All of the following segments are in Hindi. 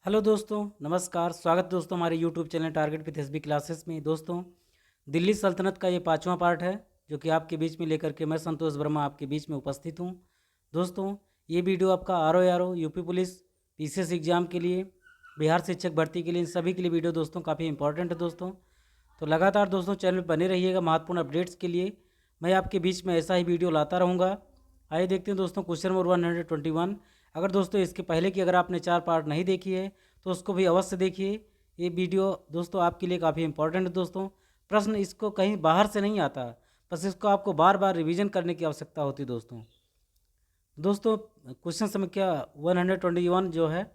हेलो दोस्तों, नमस्कार। स्वागत दोस्तों हमारे YouTube channel target with SB classes में। दोस्तों, दिल्ली सल्तनत का ये 5वां पार्ट है जो कि आपके बीच में लेकर के मैं संतोष वर्मा आपके बीच में उपस्थित हूँ। दोस्तों, ये वीडियो आपका आर यूपी पुलिस पीसीएस एग्जाम के लिए, बिहार शिक्षक भर्ती के लिए, इन सभी के लिए वीडियो दोस्तों काफ़ी इंपॉर्टेंट है। दोस्तों, तो लगातार दोस्तों चैनल पर बने रहिएगा। महत्वपूर्ण अपडेट्स के लिए मैं आपके बीच में ऐसा ही वीडियो लाता रहूँगा। आइए देखते हैं दोस्तों क्वेश्चन नंबर 121। अगर दोस्तों इसके पहले की अगर आपने 4 पार्ट नहीं देखी है तो उसको भी अवश्य देखिए। ये वीडियो दोस्तों आपके लिए काफ़ी इंपॉर्टेंट है। दोस्तों, प्रश्न इसको कहीं बाहर से नहीं आता, बस इसको आपको बार बार रिवीजन करने की आवश्यकता होती है। दोस्तों क्वेश्चन संख्या 121 जो है,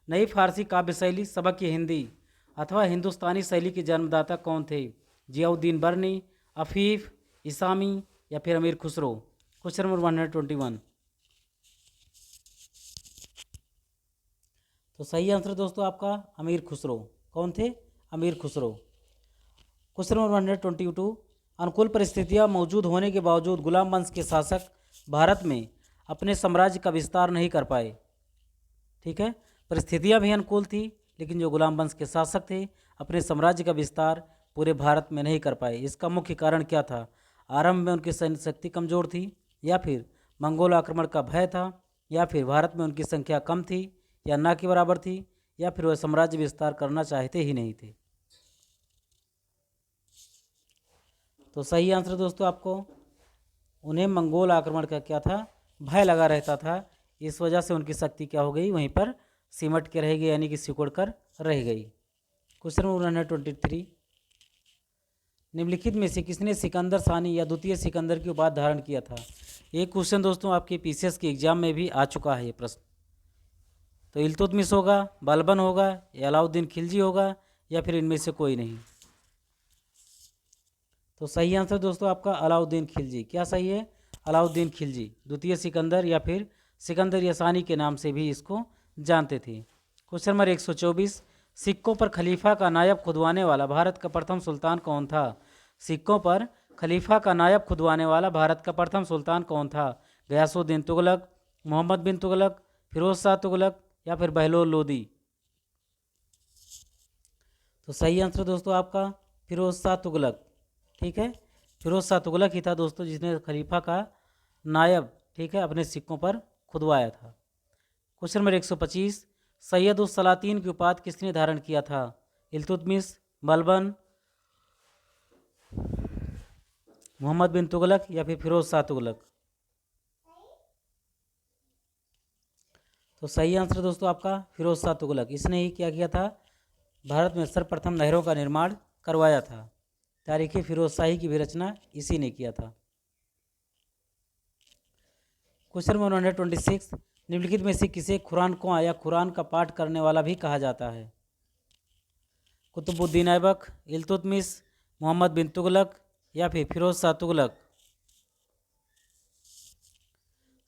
नई फारसी काव्य शैली सबक की हिंदी अथवा हिंदुस्तानी शैली के जन्मदाता कौन थे? जियाउद्दीन बर्नी, अफीफ, इसामी या फिर अमीर खुसरो? Question number 121। तो सही आंसर दोस्तों आपका अमीर खुसरो। कौन थे? अमीर खुसरो। Question number 122। अनुकूल परिस्थितियां मौजूद होने के बावजूद गुलाम वंश के शासक भारत में अपने साम्राज्य का विस्तार नहीं कर पाए। ठीक है, परिस्थितियां भी अनुकूल थी लेकिन जो गुलाम वंश के शासक थे अपने साम्राज्य का विस्तार पूरे भारत में नहीं कर पाए। इसका मुख्य कारण क्या था? आरंभ में उनकी सैन्य शक्ति कमज़ोर थी, या फिर मंगोल आक्रमण का भय था, या फिर भारत में उनकी संख्या कम थी या ना के बराबर थी, या फिर वह साम्राज्य विस्तार करना चाहते ही नहीं थे। तो सही आंसर दोस्तों आपको, उन्हें मंगोल आक्रमण का क्या था? भय लगा रहता था। इस वजह से उनकी शक्ति क्या हो गई? वहीं पर सिमट के रह गई, यानी कि सिकुड़ कर रह गई। Question number 123। निम्नलिखित में से किसने सिकंदर सानी या द्वितीय सिकंदर की उपाधि धारण किया था? एक क्वेश्चन दोस्तों आपके पीसीएस के एग्जाम में भी आ चुका है ये प्रश्न। तो इल्तुतमिश होगा, बलबन होगा, या अलाउद्दीन खिलजी होगा, या फिर इनमें से कोई नहीं? तो सही आंसर दोस्तों आपका अलाउद्दीन खिलजी। क्या सही है? अलाउद्दीन खिलजी द्वितीय सिकंदर या फिर सिकंदर यासानी के नाम से भी इसको जानते थे। Question number 124। सिक्कों पर खलीफा का नायब खुदवाने वाला भारत का प्रथम सुल्तान कौन था? सिक्कों पर खलीफा का नायब खुदवाने वाला भारत का प्रथम सुल्तान कौन था? गयासुद्दीन तुगलक, मोहम्मद बिन तुगलक, फिरोज शाह तुगलक, या फिर बहलोल लोदी? तो सही आंसर दोस्तों आपका फिरोज शाह तुगलक। ठीक है, फिरोज शाह तुगलक ही था दोस्तों जिसने खलीफा का नायब, ठीक है, अपने सिक्कों पर खुदवाया था। Question number 125। सैयद उस सलातीन की उपाधि किसने धारण किया था? इल्तुतमिश, बलबन, मोहम्मद बिन तुगलक, या फिर फिरोज शाह तुगलक? तो सही आंसर दोस्तों आपका फिरोज शाह तुगलक। इसने ही क्या किया था? भारत में सर्वप्रथम नहरों का निर्माण करवाया था। तारीखी फिरोज शाही की भी रचना इसी ने किया था। Question number 126। निम्नलिखित में से किसे खुरानक्वा या कुरान का पाठ करने वाला भी कहा जाता है? कुतुबुद्दीन ऐबक, इल्तुतमिश, मोहम्मद बिन तुगलक, या फिर फिरोज शाह तुगलक?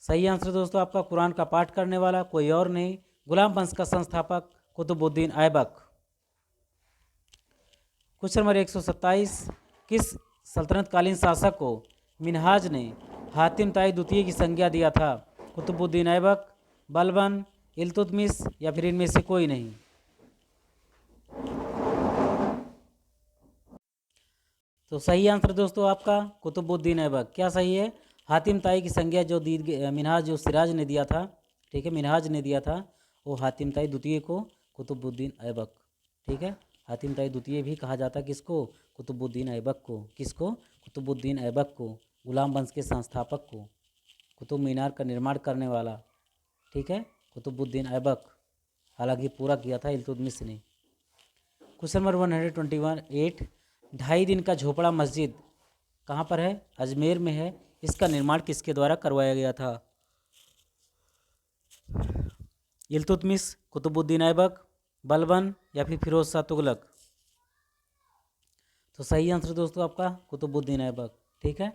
सही आंसर दोस्तों आपका कुरान का पाठ करने वाला कोई और नहीं, गुलाम वंश का संस्थापक कुतुबुद्दीन ऐबक। Question number 127। किस सल्तनतकालीन शासक को मिन्हाज ने हातिम ताई द्वितीय की संज्ञा दिया था? कुतुबुद्दीन ऐबक, बलबन, इल्तुतमिश, या फिर इनमें से कोई नहीं? तो सही आंसर दोस्तों आपका कुतुबुद्दीन ऐबक। क्या सही है? हातिम ताई की संज्ञा जो दी मिन्हाज जो सिराज ने दिया था, ठीक है, मिन्हाज ने दिया था, वो हातिम ताई द्वितीय को कुतुबुद्दीन ऐबक। ठीक है, हातिम ताई द्वितीय भी कहा जाता किसको? कुतुबुद्दीन ऐबक को। किसको? कुतुबुद्दीन ऐबक को, गुलाम वंश के संस्थापक को, कुतुब मीनार का निर्माण करने वाला, ठीक है, कुतुबुद्दीन ऐबक। हालांकि पूरा किया था इल्तुतमिश ने। Question number 128। 2.5 दिन का झोपड़ा मस्जिद कहाँ पर है? अजमेर में है। इसका निर्माण किसके द्वारा करवाया गया था? इल्तुतमिश, कुतुबुद्दीन ऐबक, बलबन, या फिर फिरोज शाह तुगलक? तो सही आंसर दोस्तों आपका कुतुबुद्दीन ऐबक। ठीक है,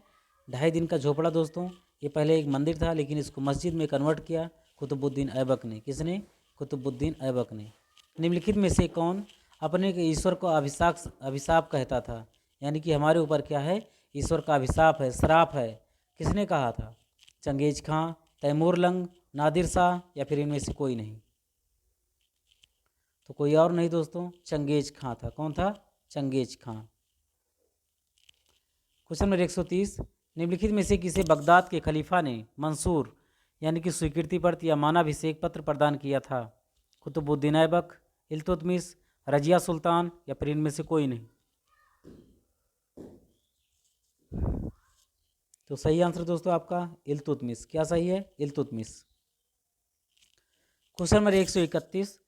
2.5 दिन का झोपड़ा दोस्तों ये पहले एक मंदिर था लेकिन इसको मस्जिद में कन्वर्ट किया कुतुबुद्दीन ऐबक ने। किसने? कुतुबुद्दीन ऐबक ने। निम्नलिखित में से कौन अपने के ईश्वर को अभिशाप कहता था? यानी कि हमारे ऊपर क्या है? ईश्वर का अभिशाप है, श्राप है। किसने कहा था? चंगेज खां, तैमूर लंग, नादिर शाह, या फिर इनमें से कोई नहीं? तो कोई और नहीं दोस्तों, चंगेज खां था। कौन था? चंगेज खां। क्वेश्चन नंबर 130, निम्नलिखित में से किसे बगदाद के खलीफा ने मंसूर यानी कि स्वीकृति पत्र या मानाभिषेक पत्र प्रदान किया था? कुतुबुद्दीन ऐबक, इल्तुतमिश, रजिया सुल्तान या फिर इनमें से कोई नहीं? तो सही आंसर दोस्तों आपका इल्तुतमिश। क्या सही है? इल्तुतमिश। क्वेश्चन नंबर 131,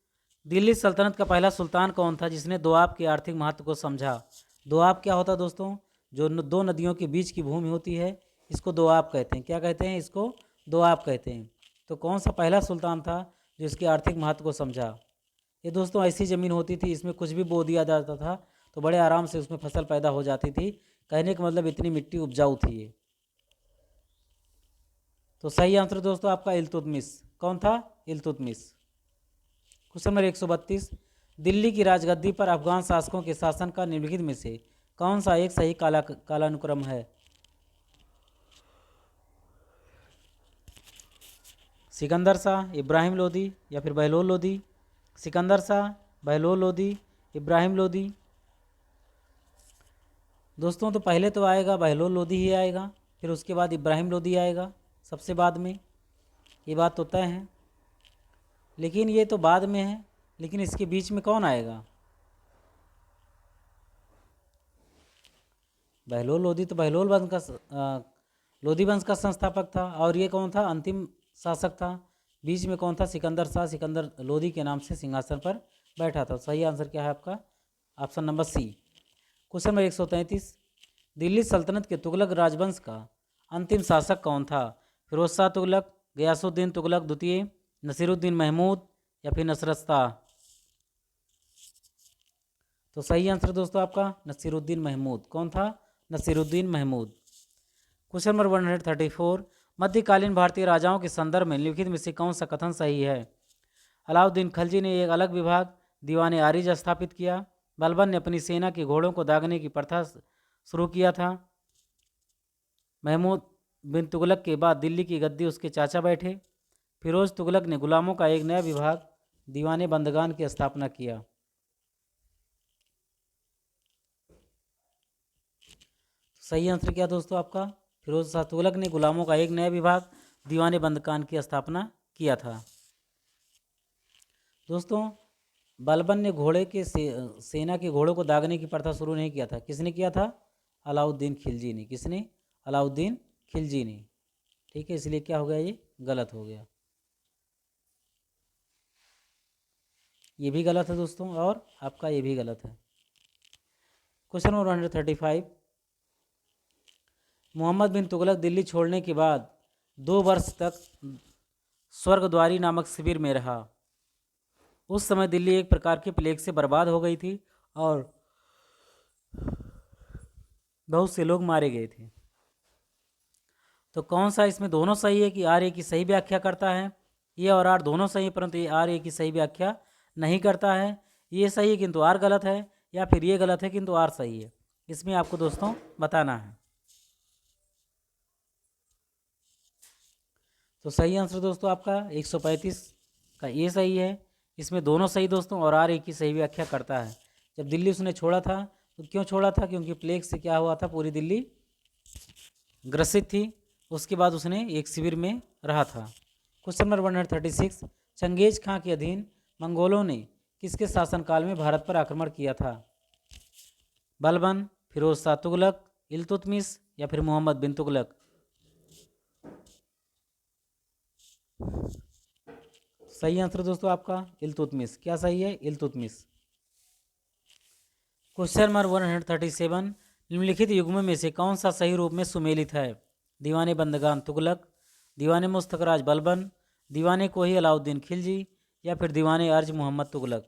दिल्ली सल्तनत का पहला सुल्तान कौन था जिसने दोआब के आर्थिक महत्व को समझा? दोआब क्या होता है दोस्तों? जो दो नदियों के बीच की भूमि होती है, इसको दोआब कहते हैं। क्या कहते हैं इसको? दोआब कहते हैं। तो कौन सा पहला सुल्तान था जो इसके आर्थिक महत्व को समझा? ये दोस्तों ऐसी ज़मीन होती थी, इसमें कुछ भी बो दिया जाता था तो बड़े आराम से उसमें फसल पैदा हो जाती थी। कहने का मतलब इतनी मिट्टी उपजाऊ थी ये। तो सही आंसर दोस्तों आपका इल्तुतमिश। कौन था? इल्तुतमिश। क्वेश्चन नंबर 132, दिल्ली की राजगद्दी पर अफगान शासकों के शासन का निम्नलिखित में से कौन सा एक सही कालानुक्रम है? सिकंदर शाह, इब्राहिम लोदी या फिर बहलोल लोदी? सिकंदर शाह, बहलोल लोदी, इब्राहिम लोदी? दोस्तों तो पहले तो आएगा बहलोल लोदी ही आएगा, फिर उसके बाद इब्राहिम लोदी आएगा सबसे बाद में। ये बात तो तय है, लेकिन ये तो बाद में है, लेकिन इसके बीच में कौन आएगा? बहलोल लोदी तो बहलोल वंश का लोदी वंश का संस्थापक था, और ये कौन था? अंतिम शासक था। बीच में कौन था? सिकंदर शाह, सिकंदर लोदी के नाम से सिंहासन पर बैठा था। सही आंसर क्या है आपका? Option number C. Question number 133, Delhi सल्तनत के तुगलक राजवंश का अंतिम शासक कौन था? फिरोज शाह तुगलक, गयासुद्दीन तुगलक द्वितीय, नसीरुद्दीन महमूद या फिर नसरत शाह? तो सही आंसर दोस्तों आपका नसीरुद्दीन महमूद। कौन था? नसीरुद्दीन महमूद। क्वेश्चन नंबर 134, मध्यकालीन भारतीय राजाओं के संदर्भ में निम्नलिखित में से कौन सा कथन सही है? अलाउद्दीन खलजी ने एक अलग विभाग दीवान आरिज स्थापित किया। बलबन ने अपनी सेना के घोड़ों को दागने की प्रथा शुरू किया था। महमूद बिन तुगलक के बाद दिल्ली की गद्दी उसके चाचा बैठे। फिरोज तुगलक ने गुलामों का एक नया विभाग दीवाने बंदगान की स्थापना किया। सही आंसर क्या दोस्तों आपका? फिरोज शाह तुगलक ने गुलामों का एक नया विभाग दीवाने बंदगान की स्थापना किया था। दोस्तों बलबन ने घोड़े के सेना के घोड़ों को दागने की प्रथा शुरू नहीं किया था। किसने किया था? अलाउद्दीन खिलजी ने। किसने? अलाउद्दीन खिलजी ने। ठीक है, इसलिए क्या हो गया? ये गलत हो गया। ये भी गलत है दोस्तों, और आपका ये भी गलत है। क्वेश्चन नंबर 135, मोहम्मद बिन तुगलक दिल्ली छोड़ने के बाद 2 वर्ष तक स्वर्गद्वारी नामक शिविर में रहा। उस समय दिल्ली एक प्रकार के प्लेग से बर्बाद हो गई थी और बहुत से लोग मारे गए थे। तो कौन सा इसमें दोनों सही है कि आर ए की सही व्याख्या करता है? ये और आर दोनों सही है, परंतु ये आर ए की सही व्याख्या नहीं करता है। ये सही है किंतु आर गलत है, या फिर ये गलत है किंतु आर सही है। इसमें आपको दोस्तों बताना है। तो सही आंसर दोस्तों आपका 135 का ये सही है। इसमें दोनों सही दोस्तों, और आर एक की सही व्याख्या करता है। जब दिल्ली उसने छोड़ा था तो क्यों छोड़ा था? क्योंकि प्लेग से क्या हुआ था? पूरी दिल्ली ग्रसित थी। उसके बाद उसने एक शिविर में रहा था। क्वेश्चन नंबर 136, चंगेज खां के अधीन मंगोलों ने किसके शासनकाल में भारत पर आक्रमण किया था? बलबन, फिरोज शाह तुगलक, इल्तुतमिश या फिर मोहम्मद बिन तुगलक? सही आंसर दोस्तों आपका इल्तुतमिश। क्या सही है? इल्तुतमिश। क्वेश्चन नंबर 137, निम्नलिखित युग्मों में से कौन सा सही रूप में सुमेलित है? दीवाने बंदगान तुगलक, दीवाने मुस्तकराज बलबन, दीवाने कोही अलाउद्दीन खिलजी या फिर दीवाने अर्ज मोहम्मद तुगलक?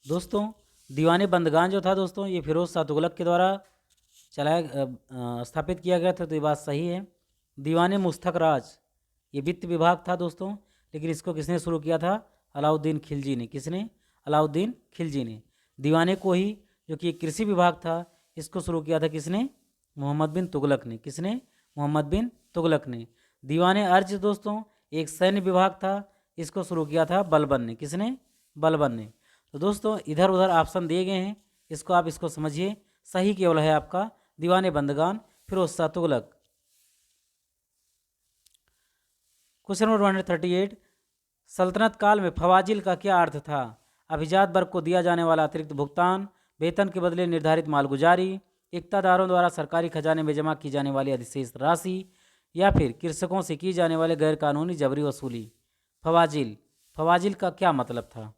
दोस्तों दीवाने बंदगान जो था दोस्तों, ये फिरोज शाह तुगलक के द्वारा स्थापित किया गया था, तो ये बात सही है। दीवाने मुस्तकराज ये वित्त विभाग था दोस्तों, लेकिन इसको किसने शुरू किया था? अलाउद्दीन खिलजी ने। किसने? अलाउद्दीन खिलजी ने। दीवाने कोही जो कि एक कृषि विभाग था, इसको शुरू किया था किसने? मोहम्मद बिन तुगलक ने। किसने? मोहम्मद बिन तुगलक ने। दीवाने अर्ज दोस्तों एक सैन्य विभाग था, इसको शुरू किया था बलबन ने। किसने? बलबन ने। तो दोस्तों इधर उधर ऑप्शन दिए गए हैं, इसको आप इसको समझिए। सही केवल है आपका दीवाने बंदगान फिरोज शाह तुगलक। क्वेश्चन नंबर 138, सल्तनत काल में फवाजिल का क्या अर्थ था? अभिजात वर्ग को दिया जाने वाला अतिरिक्त भुगतान, वेतन के बदले निर्धारित मालगुजारी, इक्तादारों द्वारा सरकारी खजाने में जमा की जाने वाली अधिशेष राशि, या फिर कृषकों से की जाने वाले गैरकानूनी जबरी वसूली। फवाजिल, फवाजिल का क्या मतलब था?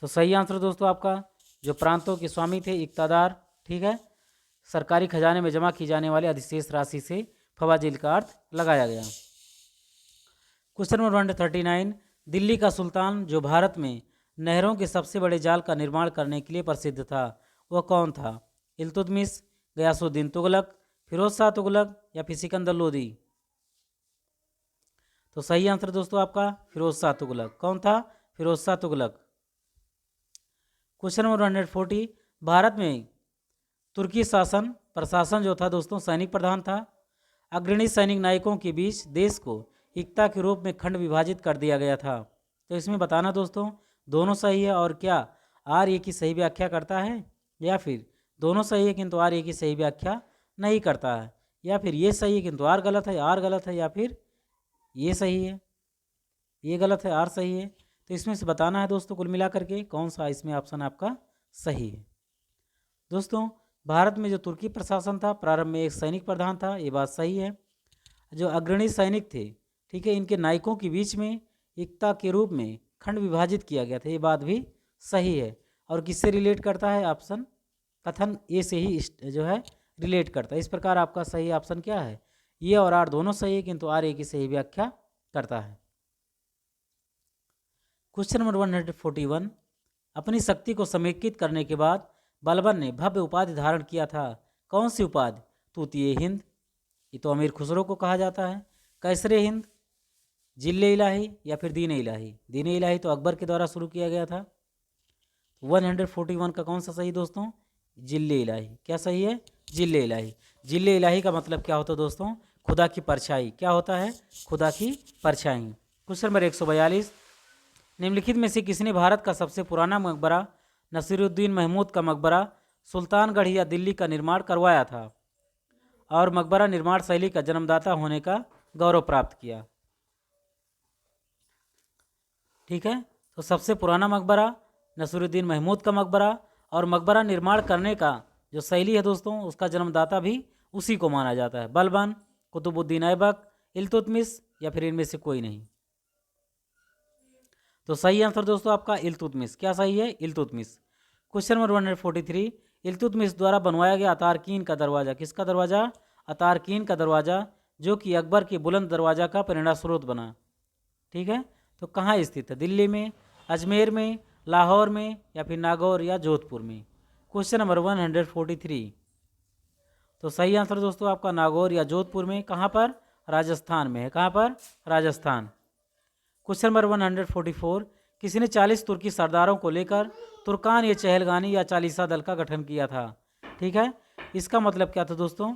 तो सही आंसर दोस्तों आपका जो प्रांतों के स्वामी थे, इक्तादार, ठीक है, सरकारी खजाने में जमा की जाने वाली अधिशेष राशि से फवाजिल का अर्थ लगाया गया। क्वेश्चन नंबर 139, दिल्ली का सुल्तान जो भारत में नहरों के सबसे बड़े जाल का निर्माण करने के लिए प्रसिद्ध था, वह कौन था? इल्तुतमिश, गयासुद्दीन तुगलक, फिरोज शाह तुगलक, या फिर सिकंदर लोदी। तो सही आंसर दोस्तों आपका फिरोज शाह तुगलक। कौन था? फिरोज शाह तुगलक। क्वेश्चन नंबर 140, भारत में तुर्की शासन प्रशासन जो था दोस्तों सैनिक प्रधान था। अग्रणी सैनिक नायकों के बीच देश को एकता के रूप में खंड विभाजित कर दिया गया था। तो इसमें बताना दोस्तों दोनों सही है, और क्या आर ए की सही व्याख्या करता है, या फिर दोनों सही है किंतु आर ए की सही व्याख्या नहीं करता है, या फिर ये सही है किंतु आर गलत है, आर गलत है, या फिर ये सही है, ये गलत है, आर सही है। तो इसमें से बताना है दोस्तों कुल मिलाकर के कौन सा इसमें ऑप्शन आपका सही है। दोस्तों भारत में जो तुर्की प्रशासन था प्रारंभ में एक सैनिक प्रधान था, ये बात सही है। जो अग्रणी सैनिक थे, ठीक है, इनके नायकों के बीच में एकता के रूप में खंड विभाजित किया गया था, ये बात भी सही है। और किससे रिलेट करता है? ऑप्शन कथन ए से ही जो है रिलेट करता है। इस प्रकार आपका सही ऑप्शन क्या है? ये और आर दोनों सही है किंतु आर ए की सही व्याख्या करता है। क्वेश्चन नंबर 141, अपनी शक्ति को समेकित करने के बाद बलबन ने भव्य उपाधि धारण किया था। कौन सी उपाधि? तूतीय हिंद, ये तो अमीर खुसरो को कहा जाता है। कैसरे हिंद, जिले इलाही, या फिर दीन इलाही। दीन इलाही तो अकबर के द्वारा शुरू किया गया था। 141 का कौन सा सही दोस्तों? जिले इलाही। क्या सही है? जिले इलाही। जिले इलाही का मतलब क्या होता है दोस्तों? खुदा की परछाई। क्या होता है? खुदा की परछाई। क्वेश्चन नंबर 142, निम्नलिखित में से किसने भारत का सबसे पुराना मकबरा नसीरुद्दीन महमूद का मकबरा सुल्तानगढ़ या दिल्ली का निर्माण करवाया था और मकबरा निर्माण शैली का जन्मदाता होने का गौरव प्राप्त किया? ठीक है, तो सबसे पुराना मकबरा नसीरुद्दीन महमूद का मकबरा, और मकबरा निर्माण करने का जो शैली है दोस्तों उसका जन्मदाता भी उसी को माना जाता है। बलबन, कुतुबुद्दीन ऐबक, इल्तुतमिश, या फिर इनमें से कोई नहीं। तो सही आंसर दोस्तों आपका इल्तुतमिश। क्या सही है? इल्तुतमिश। क्वेश्चन नंबर 143, इल्तुतमिश द्वारा बनवाया गया अतारकीन का दरवाज़ा। किसका दरवाज़ा? अतारकीन का दरवाज़ा, जो कि अकबर के बुलंद दरवाज़ा का प्रेरणा स्रोत बना। ठीक है, तो कहाँ स्थित है? दिल्ली में, अजमेर में, लाहौर में, या फिर नागौर या जोधपुर में। क्वेश्चन नंबर 143, तो सही आंसर दोस्तों आपका नागौर या जोधपुर में। कहाँ पर? राजस्थान में है। कहाँ पर? राजस्थान। क्वेश्चन नंबर 144, किसने 40 तुर्की सरदारों को लेकर तुर्कान ये चहलगानी या चालीसा दल का गठन किया था? ठीक है, इसका मतलब क्या था दोस्तों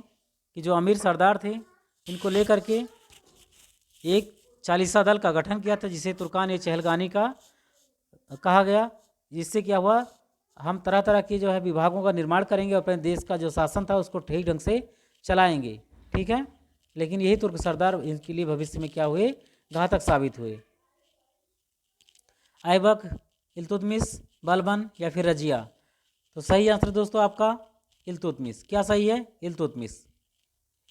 कि जो अमीर सरदार थे इनको लेकर के एक चालीसा दल का गठन किया था जिसे तुर्कान ये चहलगानी का कहा गया। जिससे क्या हुआ, हम तरह तरह के जो है विभागों का निर्माण करेंगे और अपने देश का जो शासन था उसको ठीक ढंग से चलाएंगे। ठीक है, लेकिन यही तुर्क सरदार इनके लिए भविष्य में क्या हुए? घातक साबित हुए। ऐबक, इल्तुतमिश, बलबन, या फिर रजिया। तो सही आंसर दोस्तों आपका इल्तुतमिश। क्या सही है? इल्तुतमिश।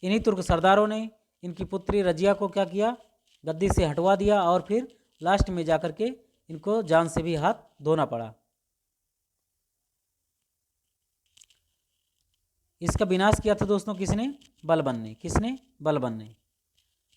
इन्हीं तुर्क सरदारों ने इनकी पुत्री रजिया को क्या किया? गद्दी से हटवा दिया, और फिर लास्ट में जाकर के इनको जान से भी हाथ धोना पड़ा। इसका विनाश किया था दोस्तों किसने? बलबन ने। किसने? बलबन ने।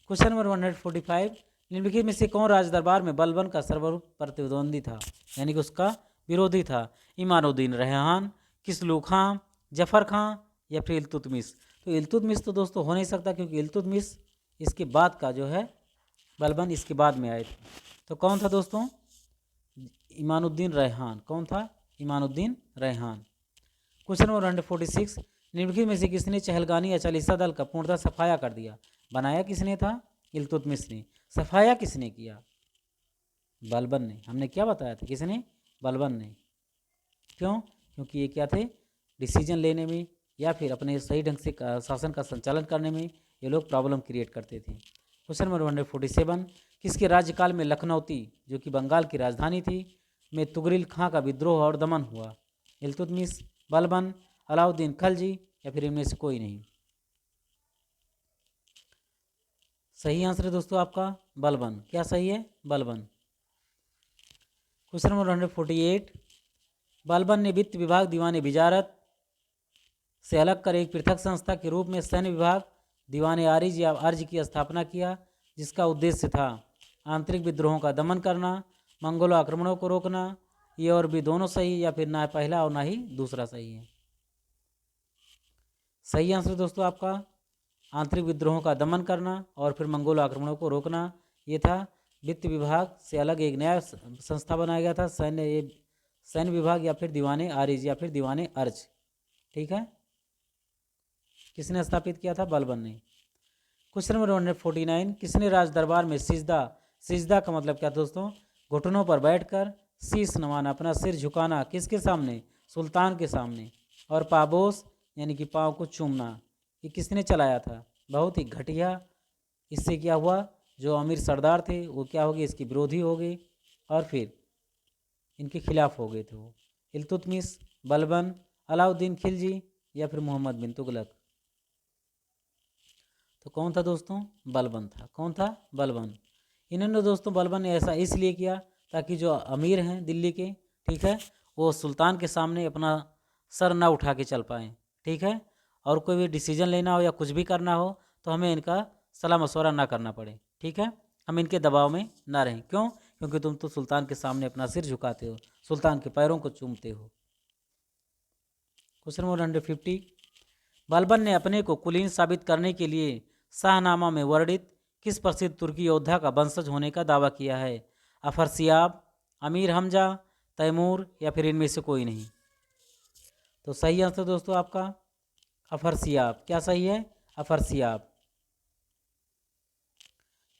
क्वेश्चन नंबर 145, निम्नलिखित में से कौन राज दरबार में बलबन का सर्वरूप प्रतिद्वंदी था, यानी कि उसका विरोधी था? ईमानुद्दीन रेहान, किसलू खां, जफर खां, या फिर इल्तुतमिश। तो इल्तुतमिश तो दोस्तों हो नहीं सकता क्योंकि इल्तुतमिश इसके बाद का जो है, बलबन इसके बाद में आए थे। तो कौन था दोस्तों? ईमानुद्दीन रेहान। कौन था? ईमानुद्दीन रेहान। क्वेश्चन नंबर 146, निम्नलिखित में से किसने चहलगानी या चालीसा दल का पूर्णतः सफाया कर दिया? बनाया किसने था? इल्तुतमिश ने। सफाया किसने किया? बलबन ने। हमने क्या बताया था? किसने? बलबन ने। क्यों? क्योंकि ये क्या थे? डिसीजन लेने में या फिर अपने सही ढंग से शासन का संचालन करने में ये लोग प्रॉब्लम क्रिएट करते थे। क्वेश्चन नंबर 147, किसके राज्यकाल में लखनऊती, जो कि बंगाल की राजधानी थी, में तुगरिल खां का विद्रोह और दमन हुआ? इल्तुतमिश, बलबन, अलाउद्दीन खलजी या फिर इनमें से कोई नहीं? सही आंसर है दोस्तों आपका बलबन। क्या सही है? बलबन। क्वेश्चन नंबर 148, बलबन ने वित्त विभाग दीवान विजारत से अलग कर एक पृथक संस्था के रूप में सैन्य विभाग दीवान आरिज या अर्ज की स्थापना किया, जिसका उद्देश्य था आंतरिक विद्रोहों का दमन करना, मंगोल आक्रमणों को रोकना। ये और भी दोनों सही या फिर ना पहला और ना ही दूसरा सही है? सही आंसर दोस्तों आपका आंतरिक विद्रोहों का दमन करना और फिर मंगोल आक्रमणों को रोकना। ये था वित्त विभाग से अलग एक नया संस्था बनाया गया था, सैन्य विभाग या फिर दीवाने आरिज या फिर दीवाने अर्ज। ठीक है, किसने स्थापित किया था? बलबन ने। क्वेश्चन नंबर 149, किसने राज दरबार में सिजदा, सिजदा का मतलब क्या दोस्तों? घुटनों पर बैठकर शीश नवाना, अपना सिर झुकाना, किसके सामने? सुल्तान के सामने। और पाबोस यानी कि पाँव को चूमना, ये किसने चलाया था? बहुत ही घटिया। इससे क्या हुआ? जो अमीर सरदार थे वो क्या हो गए? इसके विरोधी हो गए और फिर इनके खिलाफ हो गए थे वो। इल्तुतमिश, बलबन, अलाउद्दीन खिलजी या फिर मोहम्मद बिन तुगलक? तो कौन था दोस्तों? बलबन था। कौन था? बलबन। इन्होंने दोस्तों, बलबन ने ऐसा इसलिए किया ताकि जो अमीर हैं दिल्ली के, ठीक है, वो सुल्तान के सामने अपना सर ना उठा के चल पाएँ। ठीक है, और कोई भी डिसीजन लेना हो या कुछ भी करना हो तो हमें इनका सलाह मशवरा ना करना पड़े। ठीक है, हम इनके दबाव में ना रहें। क्यों? क्योंकि तुम तो सुल्तान के सामने अपना सिर झुकाते हो, सुल्तान के पैरों को चूमते हो। क्वेश्चन नंबर 150, बलबन ने अपने को कुलीन साबित करने के लिए शाहनामा में वर्णित किस प्रसिद्ध तुर्की योद्धा का वंशज होने का दावा किया है? अफरसियाब, अमीर हमजा, तैमूर या फिर इनमें से कोई नहीं? तो सही आंसर दोस्तों आपका अफरसियाब। क्या सही है? अफरसियाब।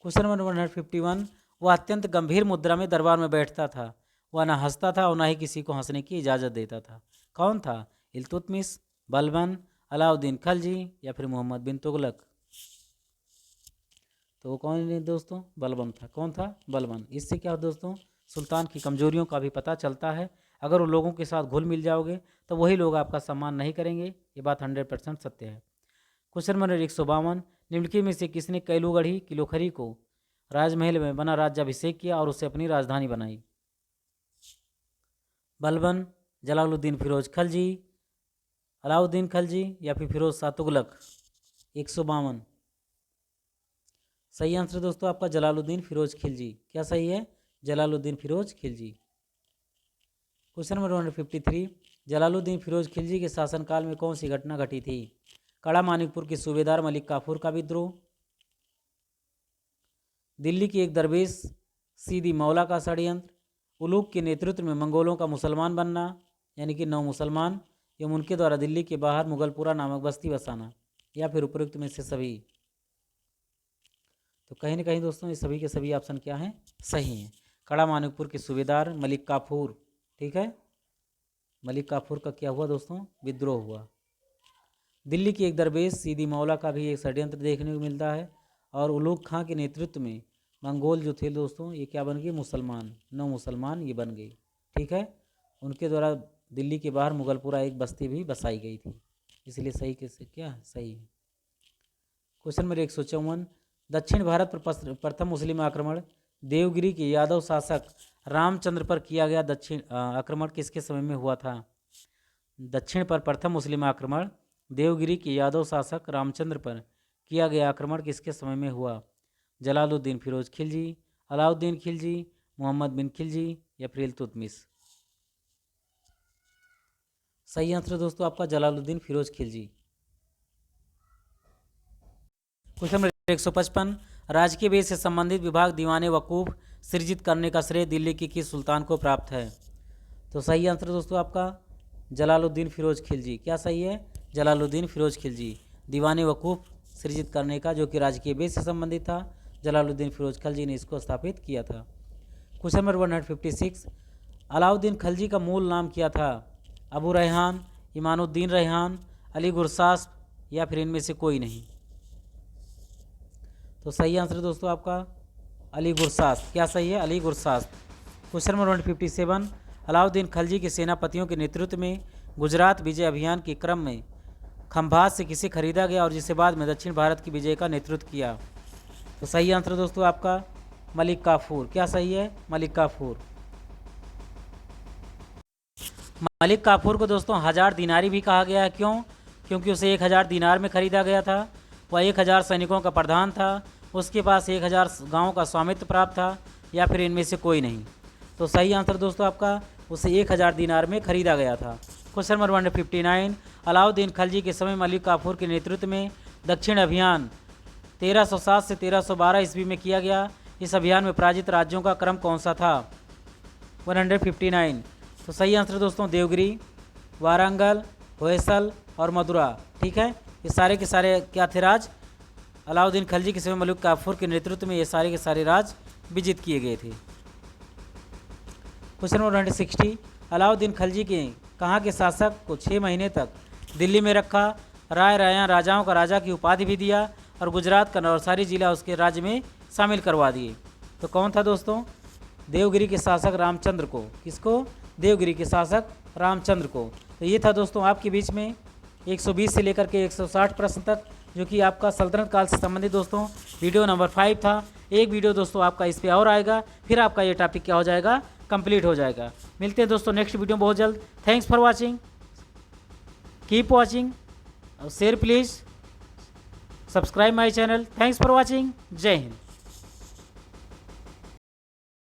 क्वेश्चन नंबर 151, वह अत्यंत गंभीर मुद्रा में दरबार में बैठता था, वह ना हंसता था और ना ही किसी को हंसने की इजाज़त देता था। कौन था? इल्तुतमिश, बलबन, अलाउद्दीन खलजी या फिर मोहम्मद बिन तुगलक? तो वो कौन है दोस्तों? बलबन था। कौन था? बलबन। इससे क्या दोस्तों? सुल्तान की कमजोरियों का भी पता चलता है। अगर वो लोगों के साथ घुल मिल जाओगे तो वही लोग आपका सम्मान नहीं करेंगे। ये बात 100% सत्य है। क्वेश्चन नंबर 152, निम्नलिखित में से किसने कैलूगढ़ी किलोखरी को राजमहल में बना राज्याभिषेक किया और उसे अपनी राजधानी बनाई? बलबन, जलालुद्दीन फिरोज खलजी, अलाउद्दीन खलजी या फिर फिरोज शाह तुगलक? 152 सही आंसर दोस्तों आपका जलालुद्दीन फिरोज खिलजी। क्या सही है? जलालुद्दीन फिरोज खिलजी। क्वेश्चन नंबर 153, जलालुद्दीन फिरोज खिलजी के शासनकाल में कौन सी घटना घटी थी? कड़ा मानिकपुर के सूबेदार मलिक काफूर का विद्रोह, दिल्ली की एक दरवेश सीदी मौला का षड्यंत्र, उलूग के नेतृत्व में मंगोलों का मुसलमान बनना यानी कि नौ मुसलमान एवं उनके द्वारा दिल्ली के बाहर मुगलपुरा नामक बस्ती बसाना, या फिर उपरोक्त में से सभी? तो कहीं ना कहीं दोस्तों ये सभी के सभी ऑप्शन क्या हैं? सही हैं। कड़ा मानिकपुर के सूबेदार मलिक काफूर, ठीक है, मलिक काफूर का क्या हुआ दोस्तों? विद्रोह हुआ। दिल्ली की एक दरवेश सीदी मौला का भी एक षड्यंत्र देखने को मिलता है और उलूग खां के नेतृत्व में मंगोल जो थे दोस्तों ये क्या बन गए? मुसलमान, नौ मुसलमान ये बन गए। ठीक है, उनके द्वारा दिल्ली के बाहर मुगलपुरा एक बस्ती भी बसाई गई थी, इसलिए सही कैसे क्या है? सही है। क्वेश्चन नंबर 154, दक्षिण भारत पर प्रथम मुस्लिम आक्रमण देवगिरी के यादव शासक रामचंद्र पर किया गया आक्रमण किसके समय में हुआ था? दक्षिण पर प्रथम मुस्लिम आक्रमण देवगिरी के यादव शासक रामचंद्र पर किया गया आक्रमण किसके समय में हुआ? जलालुद्दीन फिरोज खिलजी, अलाउद्दीन खिलजी, मोहम्मद बिन खिलजी या फिर इल्तुतमिश? सही आंसर दोस्तों आपका जलालुद्दीन फिरोज खिलजी। क्वेश्चन नंबर 155, राजकीय वेद से संबंधित विभाग दीवाने वकूफ सृजित करने का श्रेय दिल्ली के किस सुल्तान को प्राप्त है? तो सही आंसर दोस्तों आपका जलालुद्दीन फिरोज खिलजी। क्या सही है? जलालुद्दीन फिरोज खिलजी दीवाने वकूफ सृजित करने का, जो कि राजकीय वेद से संबंधित था, जलालुद्दीन फिरोज खलजी ने इसको स्थापित किया था। क्वेश्चन नंबर 156, अलाउद्दीन खलजी का मूल नाम क्या था? अबू रेहान, ईमानुद्दीन रेहान, अली गुरसास या फिर इनमें से कोई नहीं। तो सही आंसर दोस्तों आपका अली गुरसास। क्या सही है? अली गुरसास। क्वेश्चन नंबर 157, अलाउद्दीन खलजी के सेनापतियों के नेतृत्व में गुजरात विजय अभियान के क्रम में खंभात से किसे खरीदा गया और जिसे बाद में दक्षिण भारत की विजय का नेतृत्व किया? तो सही आंसर दोस्तों आपका मलिक काफूर। क्या सही है? मलिक काफूर। मलिक काफूर को दोस्तों 1000 दिनारी भी कहा गया है। क्यों? क्योंकि उसे 1000 दिनार में खरीदा गया था। वह 1000 सैनिकों का प्रधान था। उसके पास 1000 गाँव का स्वामित्व प्राप्त था, या फिर इनमें से कोई नहीं। तो सही आंसर दोस्तों आपका उसे 1000 दिनार में खरीदा गया था। क्वेश्चन नंबर 159, अलाउद्दीन खलजी के समय मलिक काफूर के नेतृत्व में दक्षिण अभियान 1307 से 1312 ईस्वी में किया गया। इस अभियान में पराजित राज्यों का क्रम कौन सा था? 159। तो सही आंसर दोस्तों देवगिरी, वारंगल, होयसल और मदुरा। ठीक है, ये सारे के सारे क्या थे? राज। अलाउद्दीन खलजी के समय मलिक काफूर के नेतृत्व में ये सारे के सारे राज विजित किए गए थे। क्वेश्चन नंबर 160, अलाउद्दीन खलजी के कहाँ के शासक को 6 महीने तक दिल्ली में रखा, राय राजाओं का राजा की उपाधि भी दिया और गुजरात का नवसारी जिला उसके राज्य में शामिल करवा दिए? तो कौन था दोस्तों? देवगिरी के शासक रामचंद्र को। किसको? देवगिरी के शासक रामचंद्र को। तो ये था दोस्तों आपके बीच में 120 से लेकर के 160 प्रश्न तक, जो कि आपका सल्तनत काल से संबंधित दोस्तों वीडियो नंबर 5 था। एक वीडियो दोस्तों आपका इस पर और आएगा, फिर आपका ये टॉपिक क्या हो जाएगा? कंप्लीट हो जाएगा। मिलते हैं दोस्तों नेक्स्ट वीडियो में बहुत जल्द। Thanks for watching, keep watching, share please, subscribe my channel. Thanks for watching. जय हिंद।